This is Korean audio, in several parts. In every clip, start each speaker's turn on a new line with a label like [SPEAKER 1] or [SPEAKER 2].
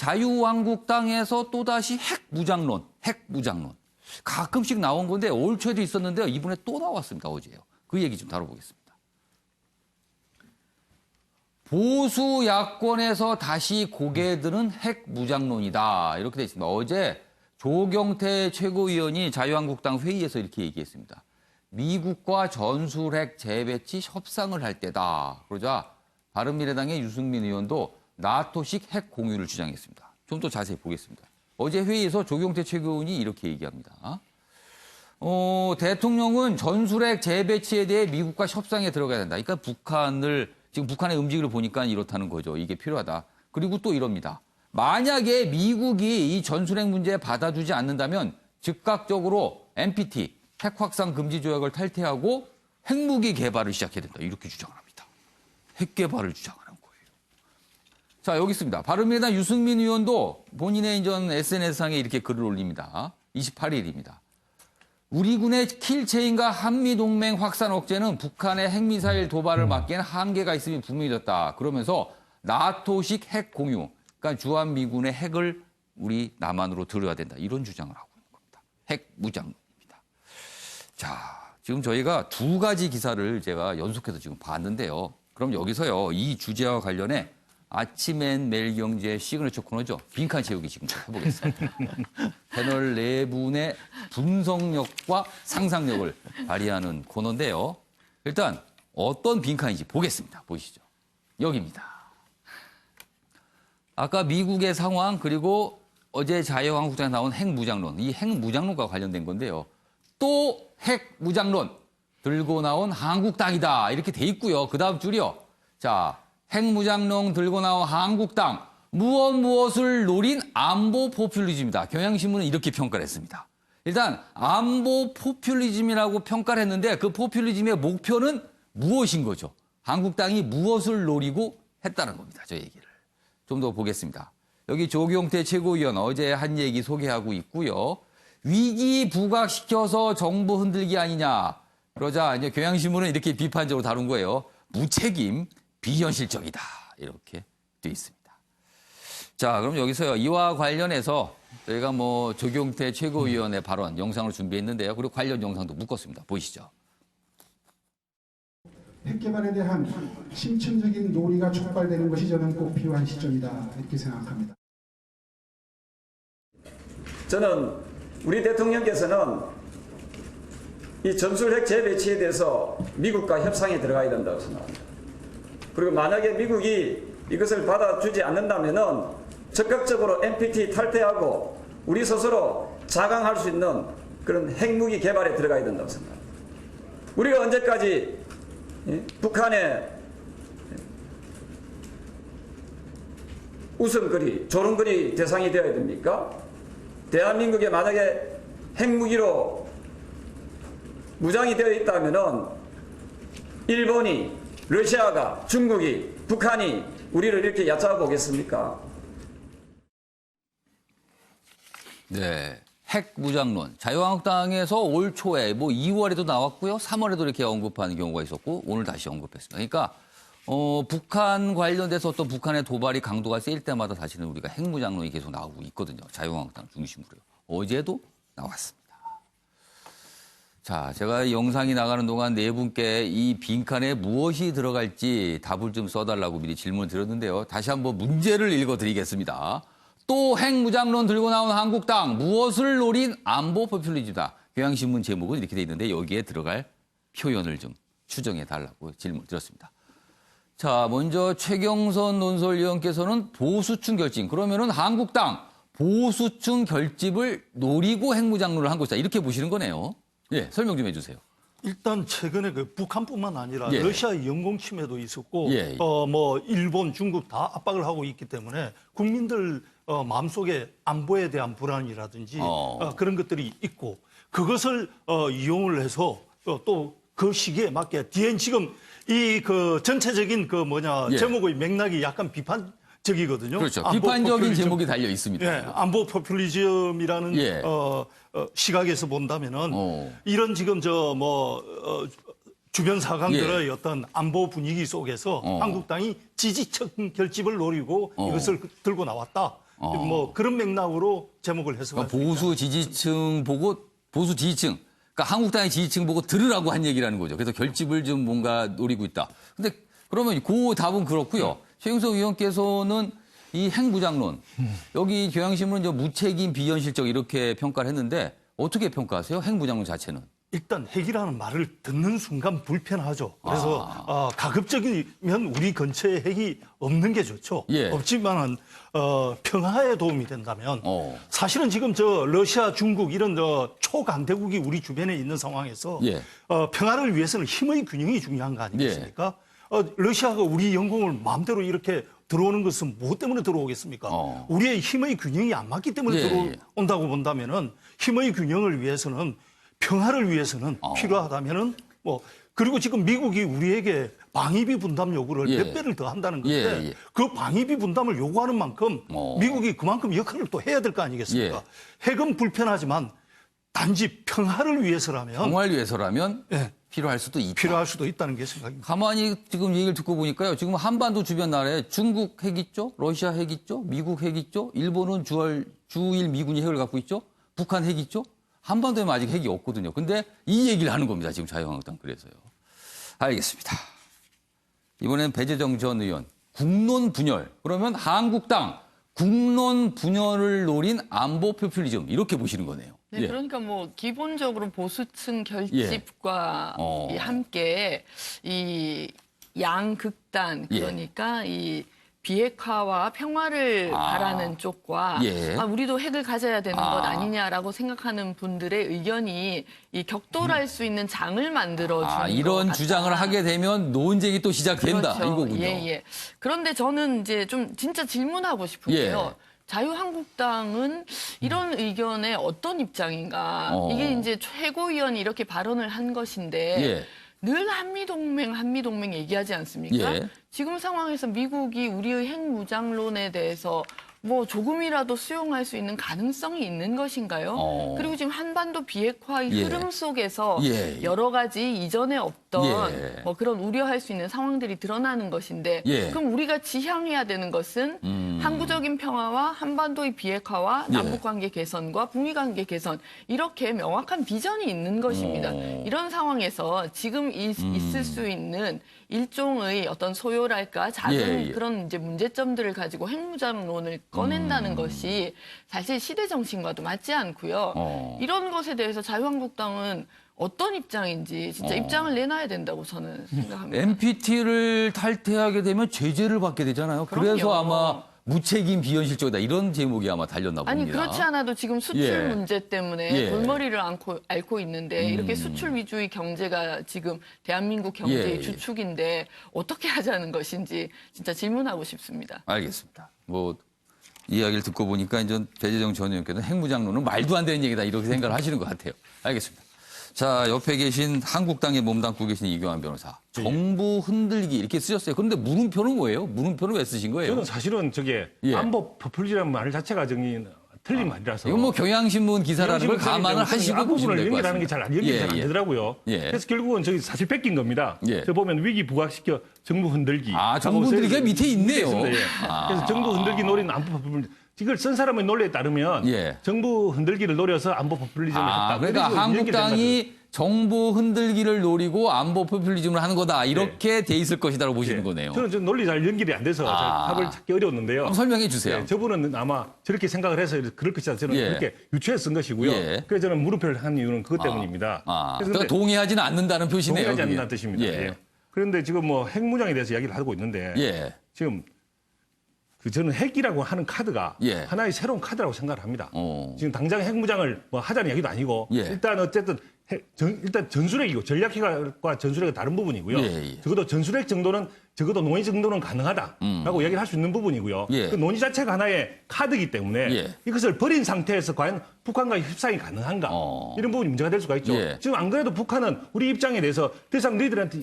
[SPEAKER 1] 자유한국당에서 또다시 핵무장론. 가끔씩 나온 건데 올 초에도 있었는데요. 이번에 또 나왔습니다. 어제요. 그 얘기 좀 다뤄보겠습니다. 보수 야권에서 다시 고개 드는 핵무장론이다. 이렇게 돼 있습니다. 어제 조경태 최고위원이 자유한국당 회의에서 이렇게 얘기했습니다. 미국과 전술핵 재배치 협상을 할 때다. 그러자 바른미래당의 유승민 의원도 나토식 핵 공유를 주장했습니다. 좀 더 자세히 보겠습니다. 어제 회의에서 조경태 최고위원이 이렇게 얘기합니다. 대통령은 전술핵 재배치에 대해 미국과 협상에 들어가야 된다. 그러니까 지금 북한의 움직임을 보니까 이렇다는 거죠. 이게 필요하다. 그리고 또 이럽니다. 만약에 미국이 이 전술핵 문제에 받아주지 않는다면 즉각적으로 NPT, 핵 확산 금지 조약을 탈퇴하고 핵무기 개발을 시작해야 된다. 이렇게 주장을 합니다. 핵 개발을 주장하는 거예요. 자, 여기 있습니다. 바른미래당 유승민 의원도 본인의 전 SNS상에 이렇게 글을 올립니다. 28일입니다. 우리 군의 킬체인과 한미동맹 확산 억제는 북한의 핵미사일 도발을 막기에는 한계가 있음이 분명해졌다. 그러면서 나토식 핵 공유, 그러니까 주한미군의 핵을 우리 남한으로 들여야 된다. 이런 주장을 하고 있는 겁니다. 핵 무장론입니다. 자, 지금 저희가 두 가지 기사를 제가 연속해서 지금 봤는데요. 그럼 여기서요, 이 주제와 관련해 아침엔 매일경제 시그니처 코너죠. 빈칸 채우기 지금 해보겠습니다. 패널 네 분의 분석력과 상상력을 발휘하는 코너인데요. 일단 어떤 빈칸인지 보겠습니다. 보시죠. 여기입니다. 아까 미국의 상황 그리고 어제 자유한국당에 나온 핵무장론. 이 핵무장론과 관련된 건데요. 또 핵무장론 들고 나온 한국당이다. 이렇게 돼 있고요. 그 다음 줄이요. 자, 핵무장론 들고 나온 한국당. 무엇을 노린 안보 포퓰리즘이다. 경향신문은 이렇게 평가를 했습니다. 일단 안보 포퓰리즘이라고 평가를 했는데 그 포퓰리즘의 목표는 무엇인 거죠? 한국당이 무엇을 노리고 했다는 겁니다. 저 얘기를. 좀 더 보겠습니다. 여기 조경태 최고위원 어제 한 얘기 소개하고 있고요. 위기 부각시켜서 정부 흔들기 아니냐. 그러자 이제 경향신문은 이렇게 비판적으로 다룬 거예요. 무책임, 비현실적이다. 이렇게 돼 있습니다. 자, 그럼 여기서요. 이와 관련해서 저희가 조경태 최고위원의 발언 영상을 준비했는데요. 그리고 관련 영상도 묶었습니다. 보시죠.
[SPEAKER 2] 핵 개발에 대한 심층적인 논의가 촉발되는 것이 저는 꼭 필요한 시점이다 이렇게 생각합니다.
[SPEAKER 3] 저는 우리 대통령께서는 이 전술핵 재배치에 대해서 미국과 협상에 들어가야 된다고 생각합니다. 그리고 만약에 미국이 이것을 받아주지 않는다면은 적극적으로 NPT 탈퇴하고 우리 스스로 자강할 수 있는 그런 핵무기 개발에 들어가야 된다고 생각합니다. 우리가 언제까지 북한의 웃음거리, 조롱거리 대상이 되어야 됩니까? 대한민국에 만약에 핵무기로 무장이 되어 있다면은 일본이, 러시아가, 중국이, 북한이 우리를 이렇게 얕잡아 보겠습니까?
[SPEAKER 1] 네. 핵무장론. 자유한국당에서 올 초에 2월에도 나왔고요. 3월에도 이렇게 언급하는 경우가 있었고 오늘 다시 언급했습니다. 그러니까 북한 관련돼서 어떤 북한의 도발이 강도가 세일 때마다 사실은 우리가 핵무장론이 계속 나오고 있거든요. 자유한국당 중심으로요. 어제도 나왔습니다. 자, 제가 영상이 나가는 동안 네 분께 이 빈칸에 무엇이 들어갈지 답을 좀 써달라고 미리 질문을 드렸는데요. 다시 한번 문제를 읽어드리겠습니다. 또 핵무장론 들고 나온 한국당, 무엇을 노린 안보 포퓰리즘이다. 경향신문 제목은 이렇게 돼 있는데 여기에 들어갈 표현을 좀 추정해달라고 질문을 드렸습니다. 자, 먼저 최경선 논설위원께서는 보수층 결집. 그러면은 한국당 보수층 결집을 노리고 핵무장론을 한 것이다. 이렇게 보시는 거네요. 예, 설명 좀 해주세요.
[SPEAKER 4] 일단 최근에 북한뿐만 아니라
[SPEAKER 1] 예.
[SPEAKER 4] 러시아의 영공 침해도 있었고,
[SPEAKER 1] 예.
[SPEAKER 4] 일본, 중국 다 압박을 하고 있기 때문에 국민들 마음속에 안보에 대한 불안이라든지 그런 것들이 있고 그것을 이용을 해서 또 그 시기에 맞게 뒤엔 지금 이 전체적인
[SPEAKER 1] 예.
[SPEAKER 4] 제목의 맥락이 약간 비판적이거든요.
[SPEAKER 1] 그렇죠. 비판적인
[SPEAKER 4] 포퓰리즘.
[SPEAKER 1] 제목이 달려 있습니다.
[SPEAKER 4] 예, 안보 포퓰리즘이라는
[SPEAKER 1] 예.
[SPEAKER 4] 시각에서 본다면은 이런 지금 주변 사강들의 어떤 안보 분위기 속에서 한국당이 지지층 결집을 노리고 이것을 들고 나왔다. 뭐 그런 맥락으로 제목을 해석할 수 있다.
[SPEAKER 1] 보수 지지층 보고 보수 지지층, 그러니까 한국당의 지지층 보고 들으라고 한 얘기라는 거죠. 그래서 결집을 좀 뭔가 노리고 있다. 근데 그러면 그 답은 그렇고요. 최영석 의원께서는 이 핵무장론, 여기 경향신문은 이제 무책임 비현실적 이렇게 평가를 했는데 어떻게 평가하세요? 핵무장론 자체는?
[SPEAKER 4] 일단 핵이라는 말을 듣는 순간 불편하죠. 그래서 가급적이면 우리 근처에 핵이 없는 게 좋죠.
[SPEAKER 1] 예.
[SPEAKER 4] 없지만은 평화에 도움이 된다면
[SPEAKER 1] 어.
[SPEAKER 4] 사실은 지금 저 러시아, 중국 이런 초강대국이 우리 주변에 있는 상황에서
[SPEAKER 1] 예.
[SPEAKER 4] 평화를 위해서는 힘의 균형이 중요한 거 아니겠습니까? 러시아가 우리 영공을 마음대로 이렇게 들어오는 것은 무엇 때문에 들어오겠습니까? 우리의 힘의 균형이 안 맞기 때문에
[SPEAKER 1] 예,
[SPEAKER 4] 들어온다고 본다면은 힘의 균형을 위해서는 평화를 위해서는 필요하다면은 뭐 그리고 지금 미국이 우리에게 방위비 분담 요구를
[SPEAKER 1] 예.
[SPEAKER 4] 몇 배를 더 한다는 건데
[SPEAKER 1] 예.
[SPEAKER 4] 그 방위비 분담을 요구하는 만큼 미국이 그만큼 역할을 또 해야 될 거 아니겠습니까? 핵은 불편하지만 단지 평화를 위해서라면
[SPEAKER 1] 평화를 위해서라면
[SPEAKER 4] 예.
[SPEAKER 1] 필요할 수도 있다.
[SPEAKER 4] 필요할 수도 있다는 게 생각입니다.
[SPEAKER 1] 가만히 지금 얘기를 듣고 보니까요. 지금 한반도 주변 나라에 중국 핵 있죠, 러시아 핵 있죠, 미국 핵 있죠, 일본은 주일 미군이 핵을 갖고 있죠, 북한 핵 있죠. 한반도에는 아직 핵이 없거든요. 근데 이 얘기를 하는 겁니다. 지금 자유한국당 그래서요. 알겠습니다. 이번엔 배재정 전 의원. 국론 분열. 그러면 한국당 국론 분열을 노린 안보 포퓰리즘 이렇게 보시는 거네요.
[SPEAKER 5] 네,
[SPEAKER 1] 예.
[SPEAKER 5] 그러니까 뭐 기본적으로 보수층 결집과
[SPEAKER 1] 예.
[SPEAKER 5] 함께 이 양극단
[SPEAKER 1] 예.
[SPEAKER 5] 그러니까 이 비핵화와 평화를 바라는 쪽과
[SPEAKER 1] 예.
[SPEAKER 5] 우리도 핵을 가져야 되는 것 아니냐라고 생각하는 분들의 의견이 이 격돌할 수 있는 장을 만들어주는
[SPEAKER 1] 이런
[SPEAKER 5] 것
[SPEAKER 1] 주장을
[SPEAKER 5] 같다.
[SPEAKER 1] 하게 되면 논쟁이 또 시작된다
[SPEAKER 5] 그렇죠.
[SPEAKER 1] 이거군요.
[SPEAKER 5] 예. 그런데 저는 이제 좀 진짜 질문하고 싶은
[SPEAKER 1] 예.
[SPEAKER 5] 게요. 자유한국당은 이런 의견에 어떤 입장인가? 이게 이제 최고위원이 이렇게 발언을 한 것인데
[SPEAKER 1] 예.
[SPEAKER 5] 늘 한미동맹 얘기하지 않습니까?
[SPEAKER 1] 예.
[SPEAKER 5] 지금 상황에서 미국이 우리의 핵무장론에 대해서 뭐 조금이라도 수용할 수 있는 가능성이 있는 것인가요? 그리고 지금 한반도 비핵화의
[SPEAKER 1] 예.
[SPEAKER 5] 흐름 속에서
[SPEAKER 1] 예.
[SPEAKER 5] 여러 가지 이전에 없던
[SPEAKER 1] 예.
[SPEAKER 5] 뭐 그런 우려할 수 있는 상황들이 드러나는 것인데
[SPEAKER 1] 예.
[SPEAKER 5] 그럼 우리가 지향해야 되는 것은 항구적인 평화와 한반도의 비핵화와 남북관계 개선과 북미관계 개선 이렇게 명확한 비전이 있는 것입니다. 이런 상황에서 지금 있을 수 있는 일종의 어떤 소요랄까 작은
[SPEAKER 1] 예.
[SPEAKER 5] 그런 이제 문제점들을 가지고 핵무장론을 꺼낸다는 것이 사실 시대 정신과도 맞지 않고요. 이런 것에 대해서 자유한국당은 어떤 입장인지 진짜 입장을 내놔야 된다고 저는 생각합니다.
[SPEAKER 1] NPT를 탈퇴하게 되면 제재를 받게 되잖아요. 그래서
[SPEAKER 5] 그럼요.
[SPEAKER 1] 아마 무책임 비현실적이다 이런 제목이 아마 달렸나 봅니다.
[SPEAKER 5] 아니 그렇지 않아도 지금 수출
[SPEAKER 1] 예.
[SPEAKER 5] 문제 때문에
[SPEAKER 1] 예.
[SPEAKER 5] 골머리를 앓고 있는데 이렇게 수출 위주의 경제가 지금 대한민국 경제의
[SPEAKER 1] 예.
[SPEAKER 5] 주축인데 어떻게 하자는 것인지 진짜 질문하고 싶습니다.
[SPEAKER 1] 알겠습니다. 뭐 이야기를 듣고 보니까 이제 배재정 전 의원께서는 핵무장론은 말도 안 되는 얘기다 이렇게 생각을 하시는 것 같아요. 알겠습니다. 자, 옆에 계신 한국당에 몸담고 계신 이경환 변호사. 정부 흔들기 이렇게 쓰셨어요. 그런데 물음표는 뭐예요? 물음표는 왜 쓰신 거예요?
[SPEAKER 6] 저는 사실은 저게
[SPEAKER 1] 예.
[SPEAKER 6] 안보 포퓰리즘이라는 말 자체가 틀린 말이라서.
[SPEAKER 1] 이건 뭐 경향신문 기사라는 걸 감안을 하시고 보시면
[SPEAKER 6] 앞부분을
[SPEAKER 1] 될 것
[SPEAKER 6] 연결하는 게
[SPEAKER 1] 같습니다.
[SPEAKER 6] 잘 연결이 잘 안 되더라고요.
[SPEAKER 1] 예.
[SPEAKER 6] 그래서 결국은 저기 사실 뺏긴 겁니다.
[SPEAKER 1] 예.
[SPEAKER 6] 저 보면 위기 부각시켜 정부 흔들기.
[SPEAKER 1] 정부 흔들기가 밑에 있네요.
[SPEAKER 6] 있습니다. 예. 그래서 정부 흔들기 노리는 안보 포퓰리즘. 이걸 쓴 사람의 논리에 따르면
[SPEAKER 1] 예.
[SPEAKER 6] 정부 흔들기를 노려서 안보 포퓰리즘을 했다.
[SPEAKER 1] 그러니까
[SPEAKER 6] 그리고 연결된 거죠.
[SPEAKER 1] 한국당이 정부 흔들기를 노리고 안보 포퓰리즘을 하는 거다. 이렇게 돼 있을 것이다라고 보시는
[SPEAKER 6] 예.
[SPEAKER 1] 거네요.
[SPEAKER 6] 저는 좀 논리 잘 연결이 안 돼서 잘 답을 찾기 어려웠는데요.
[SPEAKER 1] 한번 설명해 주세요.
[SPEAKER 6] 예, 저분은 아마 저렇게 생각을 해서 그럴 것이다. 저는
[SPEAKER 1] 예.
[SPEAKER 6] 그렇게 유추해서 쓴 것이고요.
[SPEAKER 1] 예.
[SPEAKER 6] 그래서 저는 물음표를 한 이유는 그것 때문입니다. 그래서
[SPEAKER 1] 그러니까 동의하지는 않는다는 표시네요.
[SPEAKER 6] 동의하지
[SPEAKER 1] 그게.
[SPEAKER 6] 않는다는 뜻입니다.
[SPEAKER 1] 예.
[SPEAKER 6] 예. 그런데 지금 뭐 핵무장에 대해서 이야기를 하고 있는데
[SPEAKER 1] 예.
[SPEAKER 6] 지금 저는 핵이라고 하는 카드가
[SPEAKER 1] 예.
[SPEAKER 6] 하나의 새로운 카드라고 생각을 합니다.
[SPEAKER 1] 어.
[SPEAKER 6] 지금 당장 핵무장을 뭐 하자는 이야기도 아니고
[SPEAKER 1] 예.
[SPEAKER 6] 일단 어쨌든 일단 전술핵이고 전략핵과 전술핵은 다른 부분이고요.
[SPEAKER 1] 예.
[SPEAKER 6] 적어도 전술핵 정도는 적어도 논의 정도는 가능하다라고 이야기를 할 수 있는 부분이고요.
[SPEAKER 1] 예.
[SPEAKER 6] 그 논의 자체가 하나의 카드이기 때문에
[SPEAKER 1] 예.
[SPEAKER 6] 이것을 버린 상태에서 과연 북한과의 협상이 가능한가 이런 부분이 문제가 될 수가 있죠.
[SPEAKER 1] 예.
[SPEAKER 6] 지금 안 그래도 북한은 우리 입장에 대해서 더 이상 너희들한테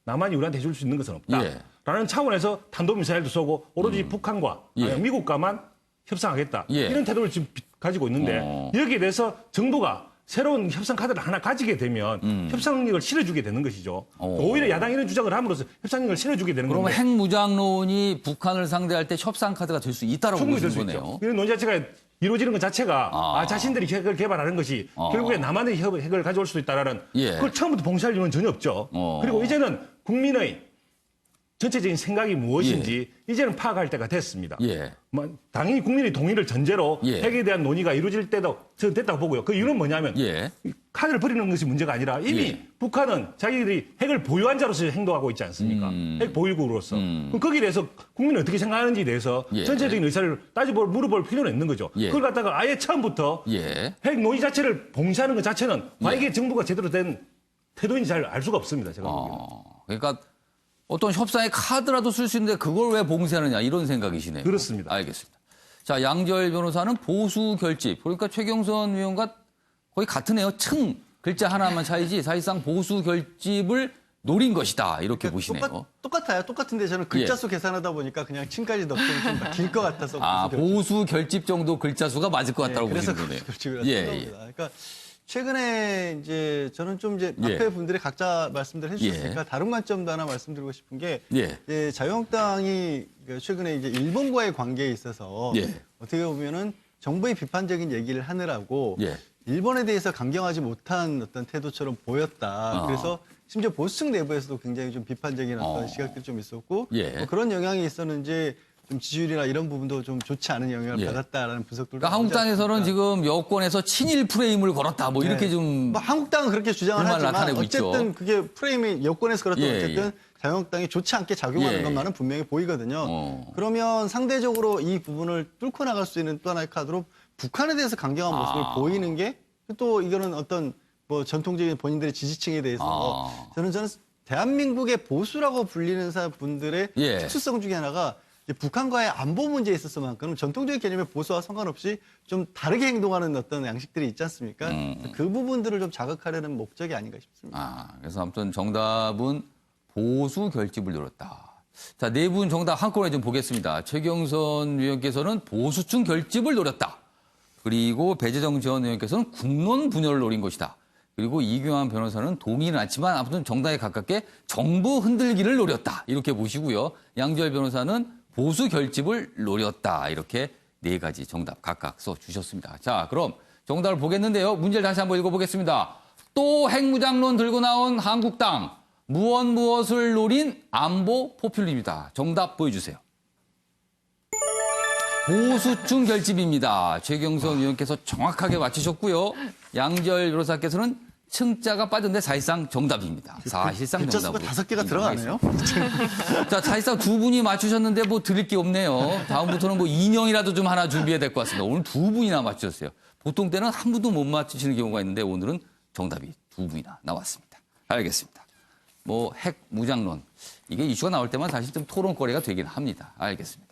[SPEAKER 6] 남한이 우리한테 해줄 수 있는 것은 없다.
[SPEAKER 1] 예.
[SPEAKER 6] 라는 차원에서 탄도미사일도 쏘고 오로지 북한과
[SPEAKER 1] 예.
[SPEAKER 6] 미국과만 협상하겠다.
[SPEAKER 1] 예.
[SPEAKER 6] 이런 태도를 지금 가지고 있는데 여기에 대해서 정부가 새로운 협상 카드를 하나 가지게 되면 협상력을 실어주게 되는 것이죠. 오히려 야당이 이런 주장을 함으로써 협상력을 실어주게 되는
[SPEAKER 1] 그러면
[SPEAKER 6] 건데
[SPEAKER 1] 핵무장론이 북한을 상대할 때 협상 카드가 될 수 있다라고
[SPEAKER 6] 충분히 될
[SPEAKER 1] 보시는
[SPEAKER 6] 수
[SPEAKER 1] 거네요.
[SPEAKER 6] 있죠. 이런 논의 자체가 이루어지는 것 자체가 자신들이 핵을 개발하는 것이 결국에 남한의 핵을 가져올 수도 있다라는
[SPEAKER 1] 예.
[SPEAKER 6] 그걸 처음부터 봉쇄할 이유는 전혀 없죠. 그리고 이제는 국민의 전체적인 생각이 무엇인지 이제는 파악할 때가 됐습니다.
[SPEAKER 1] 예.
[SPEAKER 6] 당연히 국민의 동의를 전제로
[SPEAKER 1] 예.
[SPEAKER 6] 핵에 대한 논의가 이루어질 때도 저는 됐다고 보고요. 그 이유는 뭐냐면
[SPEAKER 1] 예.
[SPEAKER 6] 카드를 버리는 것이 문제가 아니라 이미
[SPEAKER 1] 예.
[SPEAKER 6] 북한은 자기들이 핵을 보유한 자로서 행동하고 있지 않습니까? 핵 보유국으로서. 그럼 거기에 대해서 국민은 어떻게 생각하는지에 대해서
[SPEAKER 1] 예.
[SPEAKER 6] 전체적인 의사를 물어볼 필요는 있는 거죠.
[SPEAKER 1] 예.
[SPEAKER 6] 그걸 갖다가 아예 처음부터
[SPEAKER 1] 예.
[SPEAKER 6] 핵 논의 자체를 봉쇄하는 것 자체는 만약에 정부가 제대로 된 태도인지 잘 알 수가 없습니다. 제가 보기에는.
[SPEAKER 1] 그러니까 어떤 협상의 카드라도 쓸 수 있는데 그걸 왜 봉쇄하느냐 이런 생각이시네요.
[SPEAKER 6] 그렇습니다.
[SPEAKER 1] 알겠습니다. 자, 양절 변호사는 보수 결집. 그러니까 최경선 의원과 거의 같으네요. 층 글자 하나만 차이지 사실상 보수 결집을 노린 것이다. 이렇게 보시네요.
[SPEAKER 7] 똑같아요. 똑같은데 저는 글자
[SPEAKER 1] 예.
[SPEAKER 7] 수 계산하다 보니까 그냥 층까지 넣기는 좀 길 것 같아서.
[SPEAKER 1] 보수 결집 정도 글자 수가 맞을 것 같다고
[SPEAKER 7] 그래서
[SPEAKER 1] 보시는 거네요.
[SPEAKER 7] 결집을
[SPEAKER 1] 예,
[SPEAKER 7] 했던 겁니다. 그러니까 최근에 이제 저는 좀 이제
[SPEAKER 1] 예.
[SPEAKER 7] 앞에 분들이 각자 말씀들 해주셨으니까
[SPEAKER 1] 예.
[SPEAKER 7] 다른 관점도 하나 말씀드리고 싶은 게
[SPEAKER 1] 예.
[SPEAKER 7] 이제 자유한국당이 최근에 이제 일본과의 관계에 있어서
[SPEAKER 1] 예.
[SPEAKER 7] 어떻게 보면은 정부의 비판적인 얘기를 하느라고
[SPEAKER 1] 예.
[SPEAKER 7] 일본에 대해서 강경하지 못한 어떤 태도처럼 보였다. 그래서 심지어 보수층 내부에서도 굉장히 좀 비판적인 어떤 시각들이 좀 있었고
[SPEAKER 1] 예.
[SPEAKER 7] 뭐 그런 영향이 있었는지 좀 지지율이나 이런 부분도 좀 좋지 않은 영향을
[SPEAKER 1] 예.
[SPEAKER 7] 받았다라는 분석들도
[SPEAKER 1] 그러니까 한국당에서는
[SPEAKER 7] 나오지 않습니까?
[SPEAKER 1] 지금 여권에서 친일 프레임을 걸었다. 뭐 이렇게
[SPEAKER 7] 네.
[SPEAKER 1] 좀
[SPEAKER 7] 뭐 한국당은 그렇게 주장을
[SPEAKER 1] 불만을
[SPEAKER 7] 하지만
[SPEAKER 1] 나타내고
[SPEAKER 7] 어쨌든
[SPEAKER 1] 있죠.
[SPEAKER 7] 그게 프레임이 여권에서 그렇든
[SPEAKER 1] 예,
[SPEAKER 7] 어쨌든
[SPEAKER 1] 예.
[SPEAKER 7] 자유한국당이 좋지 않게 작용하는
[SPEAKER 1] 예,
[SPEAKER 7] 것만은 분명히 보이거든요.
[SPEAKER 1] 어.
[SPEAKER 7] 그러면 상대적으로 이 부분을 뚫고 나갈 수 있는 또 하나의 카드로 북한에 대해서 강경한 모습을 보이는 게 또 이거는 어떤 뭐 전통적인 본인들의 지지층에 대해서 저는 대한민국의 보수라고 불리는 분들의
[SPEAKER 1] 예.
[SPEAKER 7] 특수성 중에 하나가 이제 북한과의 안보 문제에 있어서만큼은 전통적인 개념의 보수와 상관없이 좀 다르게 행동하는 어떤 양식들이 있지 않습니까? 그 부분들을 좀 자극하려는 목적이 아닌가 싶습니다.
[SPEAKER 1] 그래서 아무튼 정답은 보수 결집을 노렸다. 자, 네 분 정답 한꺼번에 좀 보겠습니다. 최경선 의원께서는 보수층 결집을 노렸다. 그리고 배재정 전 의원께서는 국론 분열을 노린 것이다. 그리고 이규환 변호사는 동의는 않지만 아무튼 정답에 가깝게 정부 흔들기를 노렸다. 이렇게 보시고요. 양지열 변호사는 보수 결집을 노렸다. 이렇게 네 가지 정답 각각 써주셨습니다. 자, 그럼 정답을 보겠는데요. 문제를 다시 한번 읽어보겠습니다. 또 핵무장론 들고 나온 한국당. 무엇을 노린 안보 포퓰리즘이다. 정답 보여주세요. 보수층 결집입니다. 최경선 의원께서 정확하게 맞추셨고요. 양지열 변호사께서는 층자가 빠졌는데 사실상 정답입니다. 사실상
[SPEAKER 7] 글자 수가
[SPEAKER 1] 정답으로.
[SPEAKER 7] 5개가 들어가네요.
[SPEAKER 1] 자, 사실상 두 분이 맞추셨는데 뭐 드릴 게 없네요. 다음부터는 뭐 인형이라도 좀 하나 준비해야 될 것 같습니다. 오늘 두 분이나 맞추셨어요. 보통 때는 한 분도 못 맞추시는 경우가 있는데 오늘은 정답이 두 분이나 나왔습니다. 알겠습니다. 뭐 핵 무장론 이게 이슈가 나올 때만 사실 좀 토론거리가 되긴 합니다. 알겠습니다.